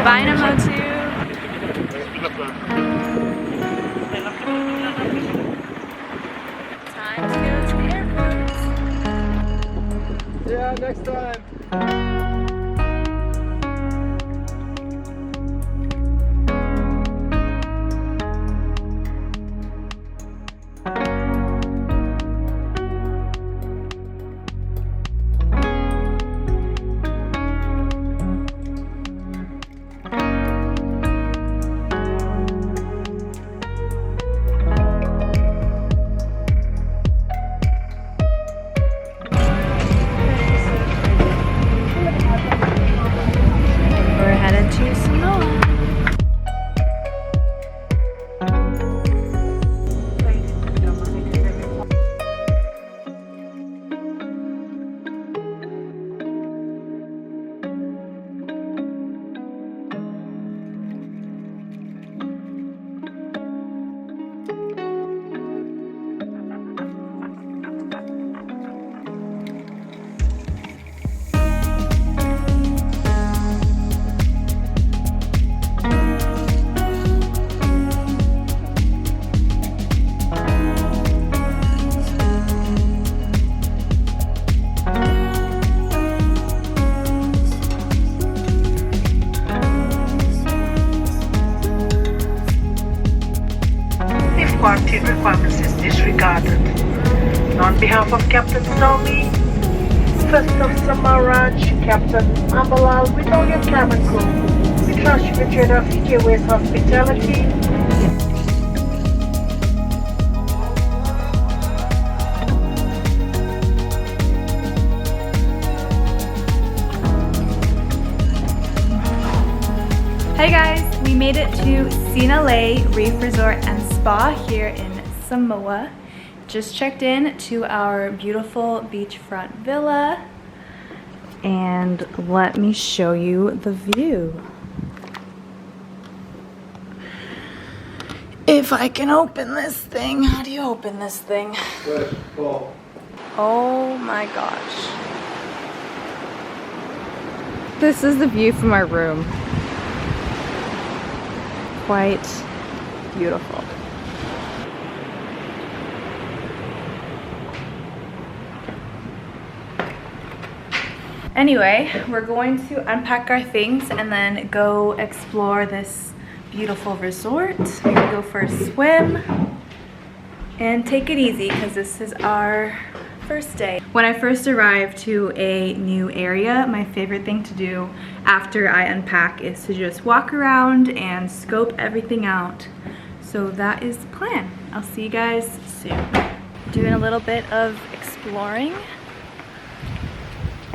Bye, Namotu. Time to go to the airport. Yeah, next time. We're headed to Samoa. Quarantine requirements is disregarded. On behalf of Captain Somi, First of Samoa Ranch, Captain Ambalal, with all your cabin crew, we trust you enjoyed our Fiji hospitality. Hey guys, we made it to Sinalei Reef Resort and Spa here in Samoa. Just checked in to our beautiful beachfront villa, and let me show you the view. If I can open this thing. How do you open this thing? Oh my gosh. This is the view from our room. Quite beautiful. Anyway, we're going to unpack our things and then go explore this beautiful resort. We're gonna go for a swim and take it easy because this is our first day. When I first arrive to a new area, my favorite thing to do after I unpack is to just walk around and scope everything out. So that is the plan. I'll see you guys soon. Doing a little bit of exploring.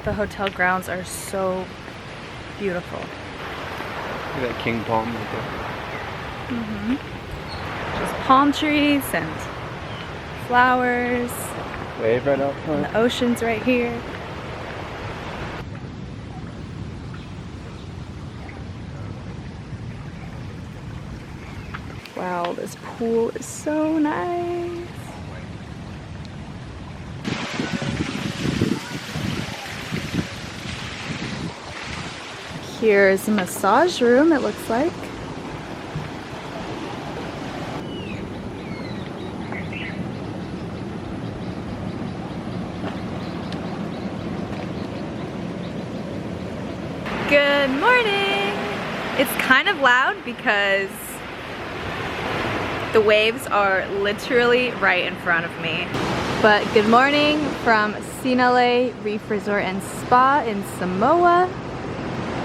The hotel grounds are so beautiful. Look at that king palm right there. Just palm trees and flowers. Wave right out front. And the ocean's right here. Wow, this pool is so nice. Here's a massage room, it looks like. Good morning! It's kind of loud because the waves are literally right in front of me. But good morning from Sinalei Reef Resort and Spa in Samoa.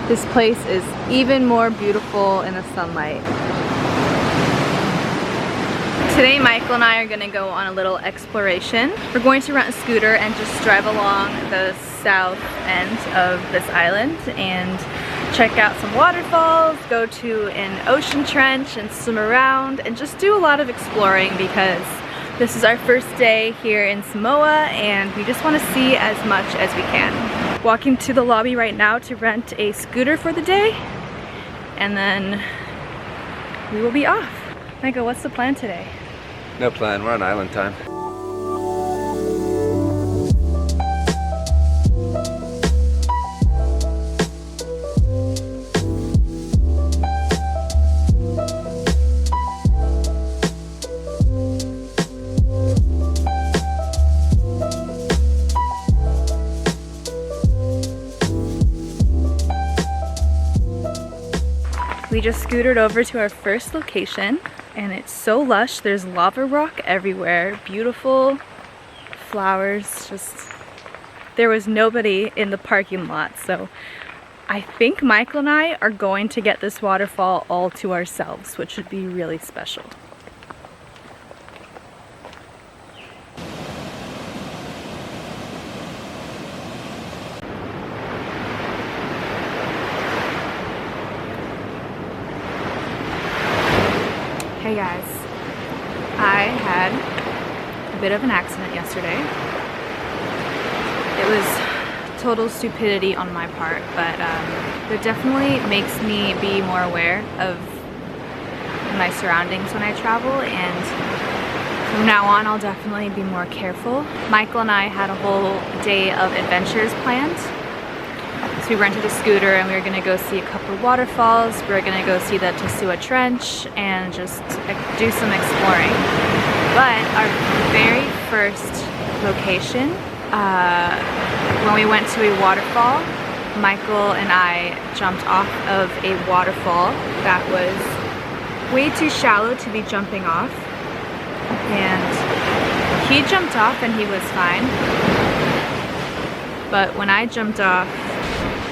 This place is even more beautiful in the sunlight. Today Michael and I are going to go on a little exploration. We're going to rent a scooter and just drive along the south end of this island and check out some waterfalls, go to an ocean trench and swim around and just do a lot of exploring because this is our first day here in Samoa and we just want to see as much as we can. Walking to the lobby right now to rent a scooter for the day and then we will be off. Michael, what's the plan today? No plan, we're on island time. We just scootered over to our first location and it's so lush. There's lava rock everywhere, beautiful flowers. Just there was nobody in the parking lot, so I think Michael and I are going to get this waterfall all to ourselves, which would be really special. Hey guys, I had a bit of an accident yesterday. It was total stupidity on my part, but it definitely makes me be more aware of my surroundings when I travel, and from now on I'll definitely be more careful. Michael and I had a whole day of adventures planned. So we rented a scooter and we were gonna go see a couple of waterfalls. We were gonna go see the Tasua Trench and just do some exploring. But our very first location, when we went to a waterfall, Michael and I jumped off of a waterfall that was way too shallow to be jumping off. And he jumped off and he was fine. But when I jumped off,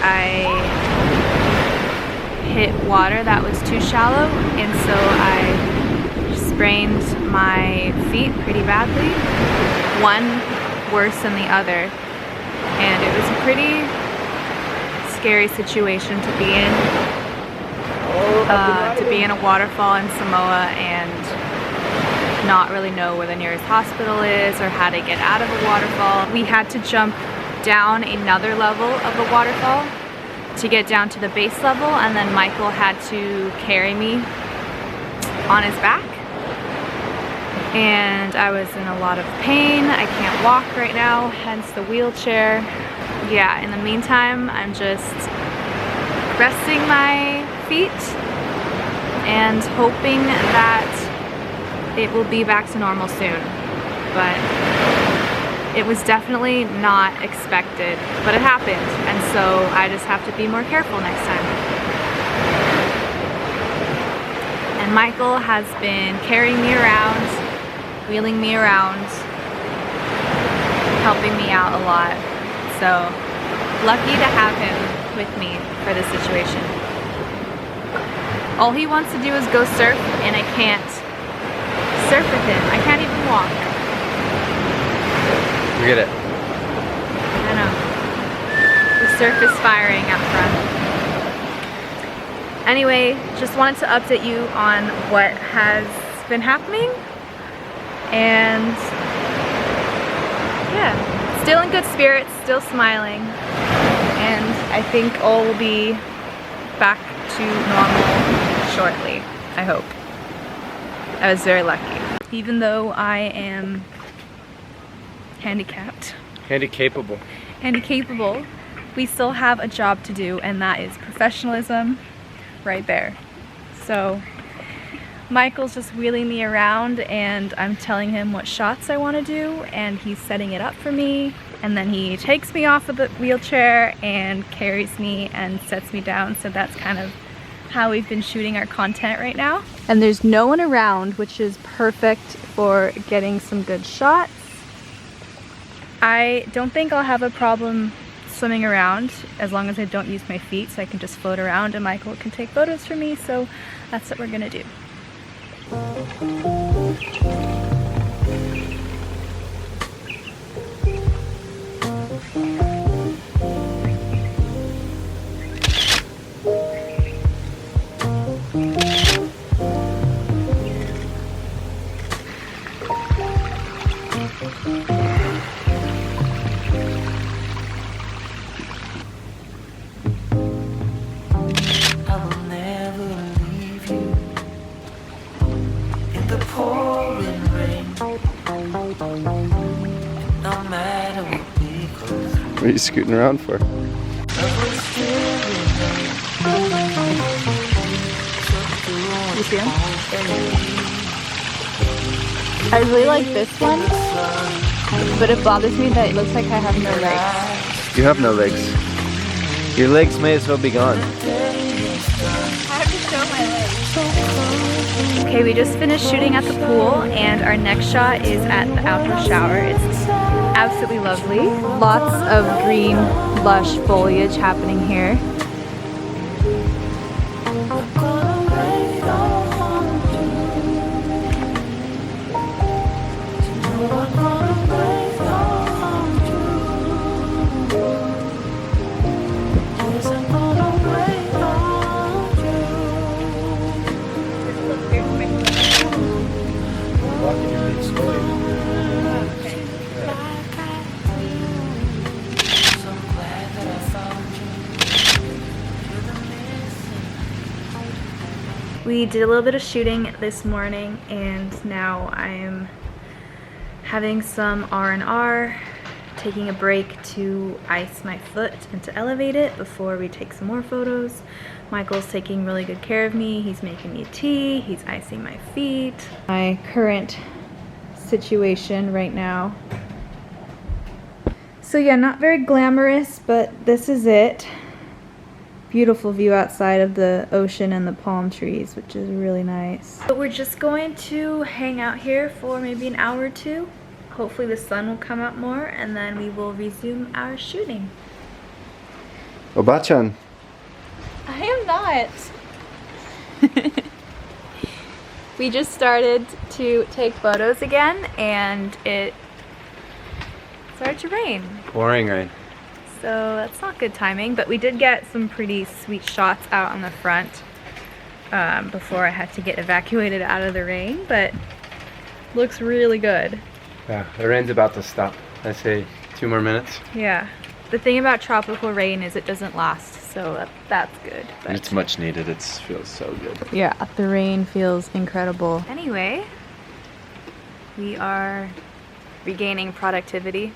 I hit water that was too shallow, and so I sprained my feet pretty badly, one worse than the other, and it was a pretty scary situation to be in, a waterfall in Samoa and not really know where the nearest hospital is or how to get out of a waterfall. We had to jump down another level of the waterfall to get down to the base level, and then Michael had to carry me on his back, and I was in a lot of pain. I can't walk right now, hence the wheelchair. Yeah, in the meantime I'm just resting my feet and hoping that it will be back to normal soon, but it was definitely not expected, but it happened, and so I just have to be more careful next time. And Michael has been carrying me around, wheeling me around, helping me out a lot. So lucky to have him with me for this situation. All he wants to do is go surf, and I can't surf with him. I can't even walk. Forget it. I know. The surf is firing out front. Anyway, just wanted to update you on what has been happening. And yeah, still in good spirits, still smiling. And I think all will be back to normal shortly, I hope. I was very lucky. Even though I am handicapped, we still have a job to do, and that is professionalism right there. So Michael's just wheeling me around, and I'm telling him what shots I want to do, and he's setting it up for me, and then he takes me off of the wheelchair and carries me and sets me down. So that's kind of how we've been shooting our content right now. And there's no one around, which is perfect for getting some good shots. I don't think I'll have a problem swimming around as long as I don't use my feet, so I can just float around and Michael can take photos for me, so that's what we're gonna do. What are you scooting around for? You see him? I really like this one, but it bothers me that it looks like I have no legs. You have no legs. Your legs may as well be gone. I have to show my Okay, we just finished shooting at the pool and our next shot is at the outdoor shower. It's absolutely lovely. Lots of green, lush foliage happening here. We did a little bit of shooting this morning and now I am having some R&R, taking a break to ice my foot and to elevate it before we take some more photos. Michael's taking really good care of me. He's making me tea, he's icing my feet. My current situation right now. So yeah, not very glamorous, but this is it. Beautiful view outside of the ocean and the palm trees, which is really nice. But we're just going to hang out here for maybe an hour or two. Hopefully the sun will come out more and then we will resume our shooting. Oba-chan. I am not. We just started to take photos again and it started to rain. Pouring rain. So that's not good timing, but we did get some pretty sweet shots out on the front before I had to get evacuated out of the rain, but looks really good. Yeah, the rain's about to stop. I say 2 more minutes. Yeah. The thing about tropical rain is it doesn't last, so that's good. But And it's much needed. It feels so good. yeah, the rain feels incredible. Anyway, we are regaining productivity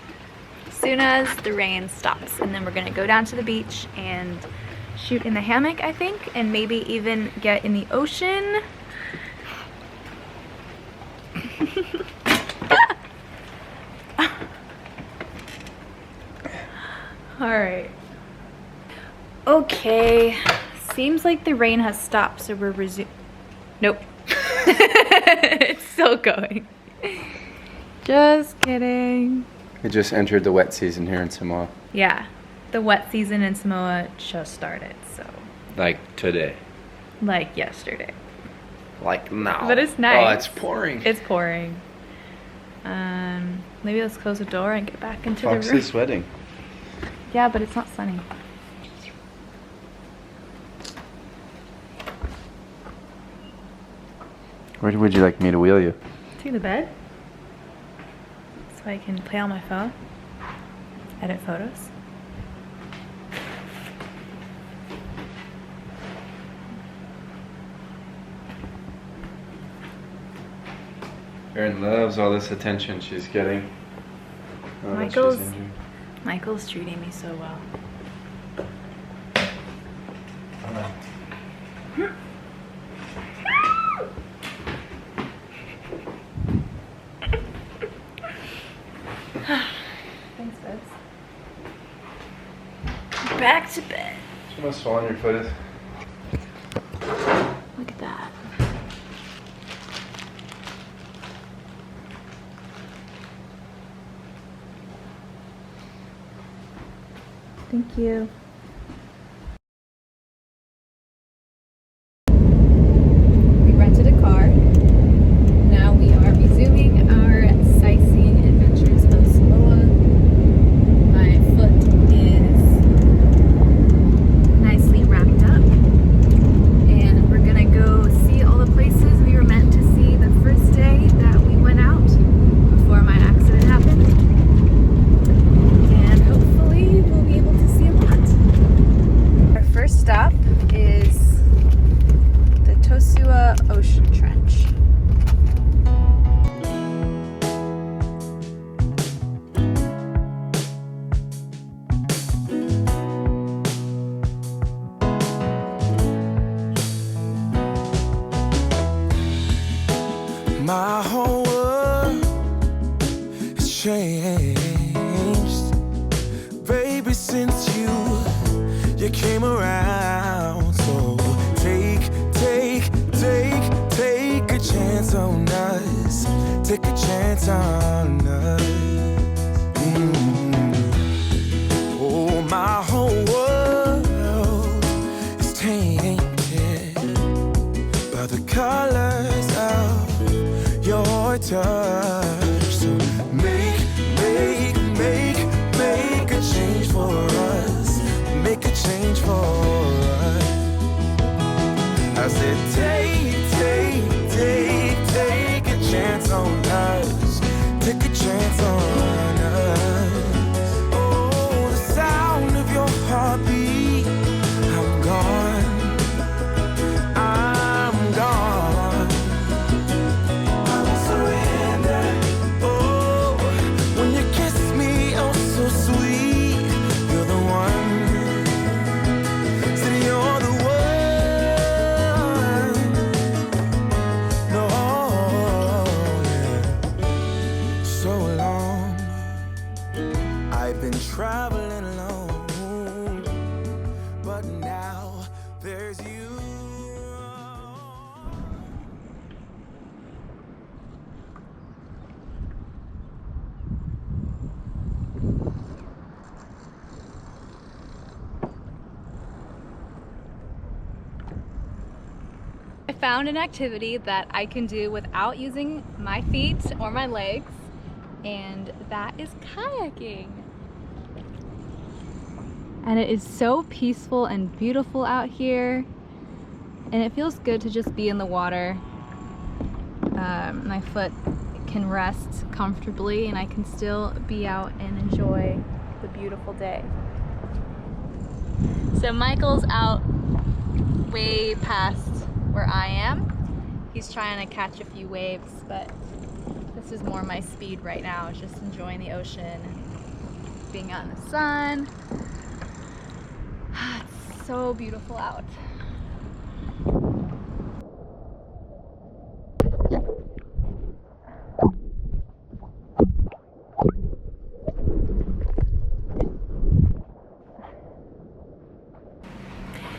as soon as the rain stops, and then we're gonna go down to the beach and shoot in the hammock, I think, and maybe even get in the ocean. All right. Okay, seems like the rain has stopped, so we're Nope. It's still going. Just kidding. We just entered the wet season here in Samoa. Yeah, the wet season in Samoa just started, so. Like today. Like yesterday. Like now. But it's nice. Oh, it's pouring. It's pouring. Maybe let's close the door and get back into Fox the room. is sweating. Yeah, but it's not sunny. Where would you like me to wheel you? To the bed. So I can play on my phone. Edit photos. Erin loves all this attention she's getting. Oh, that she's injured. Michael's treating me so well. Thanks, Bubs. Back to bed. How much swollen your foot is? Look at that. Thank you. We rented a car. Now we are resuming our sightseeing adventures of Samoa. My foot is nicely wrapped up. And we're gonna go see all the places we were meant to see the first day that we went out before my accident happened. And hopefully we'll be able to see a lot. Our first stop is the Tosua Ocean Trench. My whole world has changed, baby, since you came around. So take a chance. chance on us. Oh, my whole world is tainted by the colors of your touch. So make a change for us. Make a change for us. I said take a chance on us. Take a chance on us. Oh, the sound of your heartbeat. I'm gone. I'm gone. I will surrender. Oh, when you kiss me, oh so sweet. You're the one. Said you're the one. No, yeah. So long. I've been traveling alone, but now there's you. I found an activity that I can do without using my feet or my legs, and that is kayaking. And it is so peaceful and beautiful out here, and it feels good to just be in the water. My foot can rest comfortably and I can still be out and enjoy the beautiful day. So Michael's out way past where I am. He's trying to catch a few waves, but this is more my speed right now, just enjoying the ocean, being out in the sun. It's so beautiful out.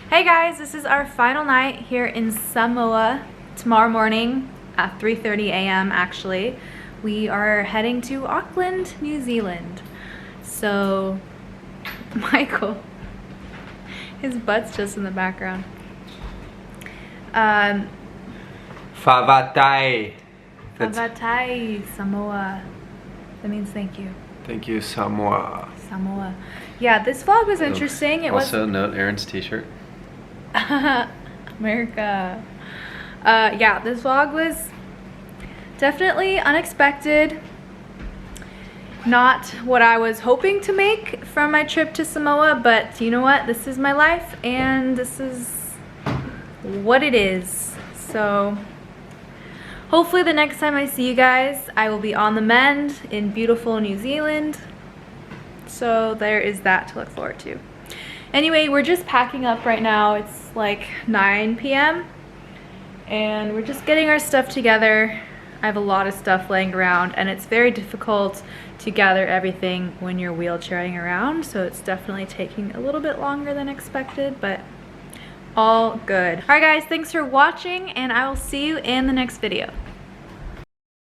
Hey guys, this is our final night here in Samoa. Tomorrow morning at 3:30 a.m. actually, we are heading to Auckland, New Zealand. So, Michael, his butt's just in the background. Favatai. Favatai, Samoa. That means thank you. Thank you, Samoa. Samoa. Yeah, this vlog was interesting. It also, note Aaron's t-shirt. America. Yeah, this vlog was definitely unexpected. Not what I was hoping to make from my trip to Samoa, but you know what? This is my life and this is what it is. So hopefully the next time I see you guys, I will be on the mend in beautiful New Zealand. So there is that to look forward to. Anyway, we're just packing up right now. It's like 9 p.m. and we're just getting our stuff together. I have a lot of stuff laying around and it's very difficult to gather everything when you're wheelchairing around, so it's definitely taking a little bit longer than expected, but all good. All right guys, thanks for watching and I will see you in the next video.